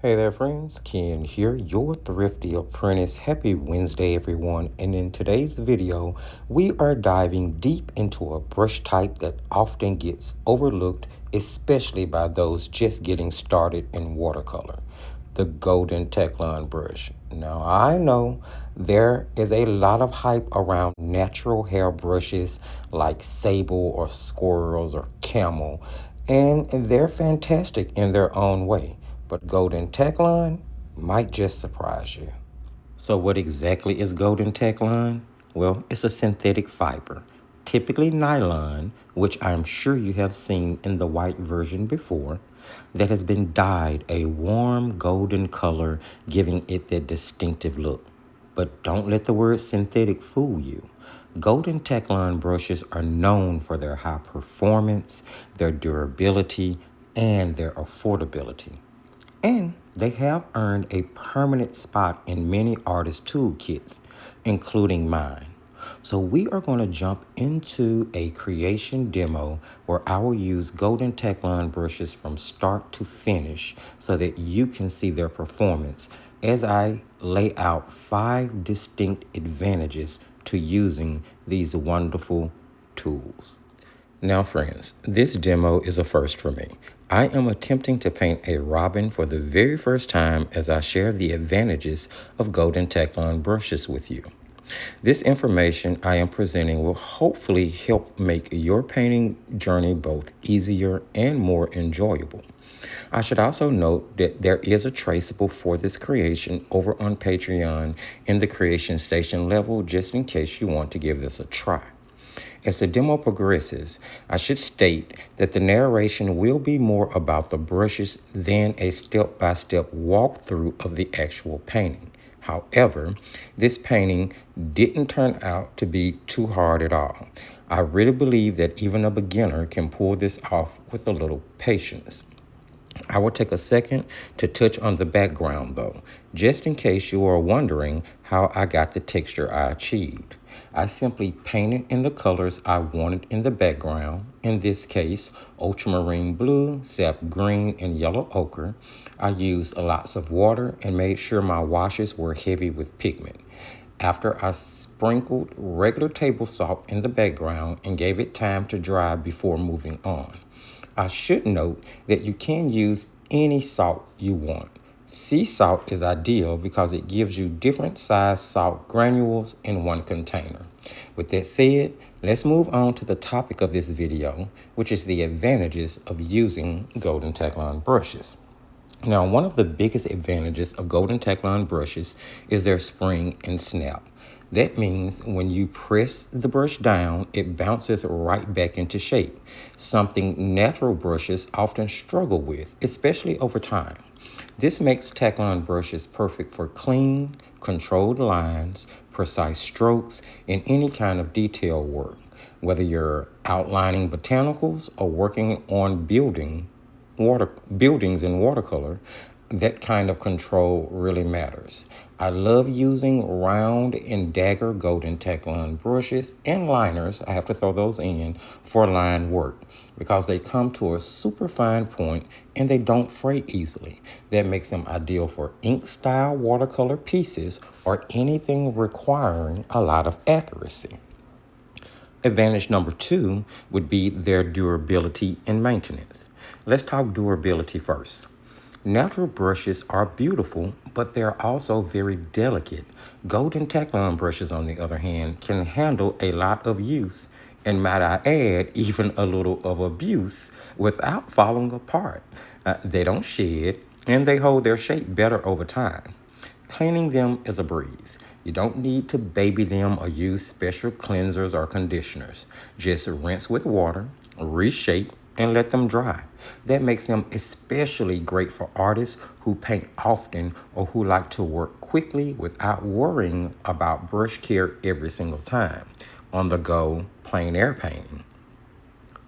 Hey there, friends. Ken here, your Thrifty Apprentice. Happy Wednesday, everyone. And in today's video, we are diving deep into a brush type that often gets overlooked, especially by those just getting started in watercolor, the golden Taklon brush. Now, I know there is a lot of hype around natural hair brushes like sable or squirrels or camel, and they're fantastic in their own way. But golden Taklon might just surprise you. So what exactly is golden Taklon? Well, it's a synthetic fiber, typically nylon, which I'm sure you have seen in the white version before, that has been dyed a warm golden color, giving it that distinctive look. But don't let the word synthetic fool you. Golden Taklon brushes are known for their high performance, their durability, and their affordability. And they have earned a permanent spot in many artist toolkits, including mine. So we are going to jump into a creation demo where I will use golden Taklon brushes from start to finish so that you can see their performance as I lay out 5 distinct advantages to using these wonderful tools. Now, friends, this demo is a first for me. I am attempting to paint a robin for the very first time as I share the advantages of golden Taklon brushes with you. This information I am presenting will hopefully help make your painting journey both easier and more enjoyable. I should also note that there is a traceable for this creation over on Patreon in the Creation Station level, just in case you want to give this a try. As the demo progresses, I should state that the narration will be more about the brushes than a step-by-step walkthrough of the actual painting. However, this painting didn't turn out to be too hard at all. I really believe that even a beginner can pull this off with a little patience. I will take a second to touch on the background though, just in case you are wondering how I got the texture I achieved. I simply painted in the colors I wanted in the background, in this case, ultramarine blue, sap green, and yellow ochre. I used lots of water and made sure my washes were heavy with pigment. After I sprinkled regular table salt in the background and gave it time to dry before moving on. I should note that you can use any salt you want. Sea salt is ideal because it gives you different size salt granules in one container. With that said, let's move on to the topic of this video, which is the advantages of using golden Taklon brushes. Now, one of the biggest advantages of golden Taklon brushes is their spring and snap. That means when you press the brush down, it bounces right back into shape, something natural brushes often struggle with, especially over time. This makes Taklon brushes perfect for clean, controlled lines, precise strokes, and any kind of detail work, whether you're outlining botanicals or working on buildings in watercolor. That kind of control really matters. I love using round and dagger golden Taklon brushes and liners, I have to throw those in, for line work because they come to a super fine point and they don't fray easily. That makes them ideal for ink style watercolor pieces or anything requiring a lot of accuracy. Advantage number 2 would be their durability and maintenance. Let's talk durability first. Natural brushes are beautiful, but they're also very delicate. Golden Taklon brushes, on the other hand, can handle a lot of use, and might I add, even a little of abuse, without falling apart. They don't shed, and they hold their shape better over time. Cleaning them is a breeze. You don't need to baby them or use special cleansers or conditioners. Just rinse with water, reshape, and let them dry. That makes them especially great for artists who paint often or who like to work quickly without worrying about brush care every single time. On the go, plein air painting.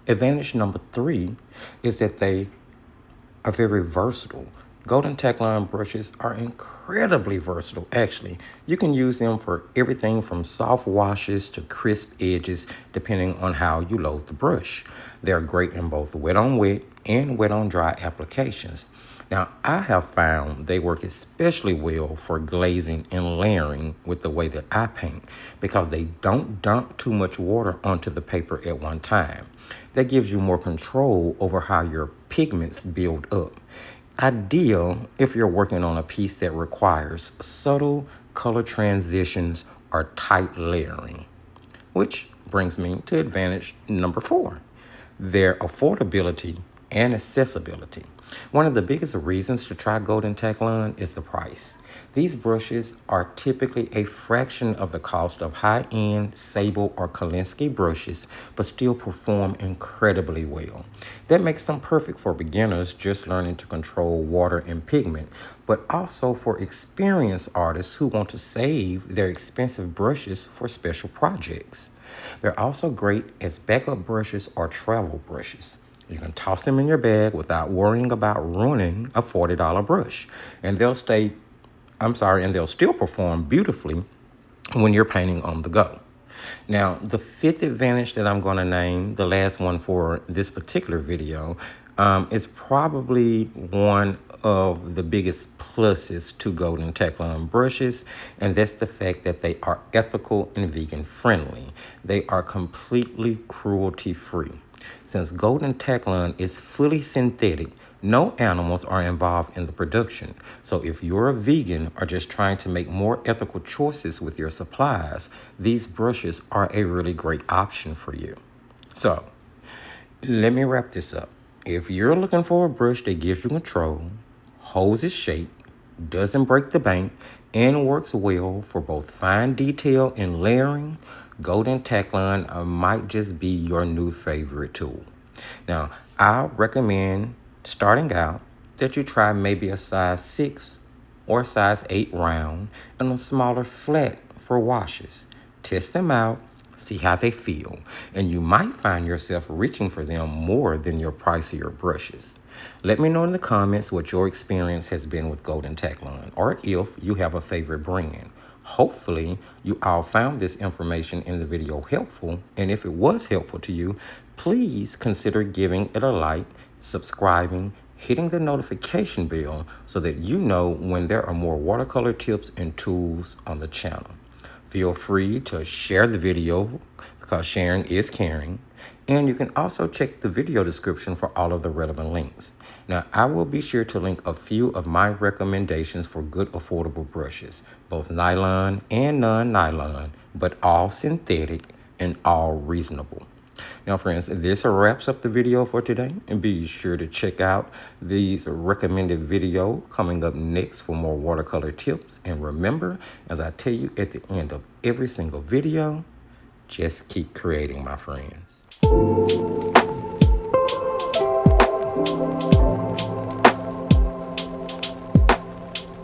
Advantage number 3 is that they are very versatile. Golden Taklon brushes are incredibly versatile, actually. You can use them for everything from soft washes to crisp edges, depending on how you load the brush. They're great in both wet on wet and wet on dry applications. Now, I have found they work especially well for glazing and layering with the way that I paint because they don't dump too much water onto the paper at one time. That gives you more control over how your pigments build up. Ideal if you're working on a piece that requires subtle color transitions or tight layering. Which brings me to advantage number 4, their affordability and accessibility. One of the biggest reasons to try Golden Taklon is the price. These brushes are typically a fraction of the cost of high-end Sable or Kolinsky brushes, but still perform incredibly well. That makes them perfect for beginners just learning to control water and pigment, but also for experienced artists who want to save their expensive brushes for special projects. They're also great as backup brushes or travel brushes. You can toss them in your bag without worrying about ruining a $40 brush, and they'll still perform beautifully when you're painting on the go. Now, the 5th advantage that I'm going to name, the last one for this particular video, is probably one of the biggest pluses to Golden Taklon brushes, and that's the fact that they are ethical and vegan friendly. They are completely cruelty free. Since Golden Taklon is fully synthetic, no animals are involved in the production. So if you're a vegan or just trying to make more ethical choices with your supplies, these brushes are a really great option for you. So let me wrap this up. If you're looking for a brush that gives you control, holds its shape, doesn't break the bank, and works well for both fine detail and layering, Golden Taklon might just be your new favorite tool. Now, I recommend starting out that you try maybe a size 6 or size 8 round and a smaller flat for washes. Test them out, see how they feel, and you might find yourself reaching for them more than your pricier brushes. Let me know in the comments what your experience has been with Golden Taklon, or if you have a favorite brand. Hopefully, you all found this information in the video helpful, and if it was helpful to you, please consider giving it a like, subscribing, hitting the notification bell so that you know when there are more watercolor tips and tools on the channel. Feel free to share the video because sharing is caring. And you can also check the video description for all of the relevant links. Now, I will be sure to link a few of my recommendations for good affordable brushes, both nylon and non-nylon, but all synthetic and all reasonable. Now, friends, this wraps up the video for today, and be sure to check out these recommended video coming up next for more watercolor tips. And remember, as I tell you at the end of every single video, just keep creating, my friends.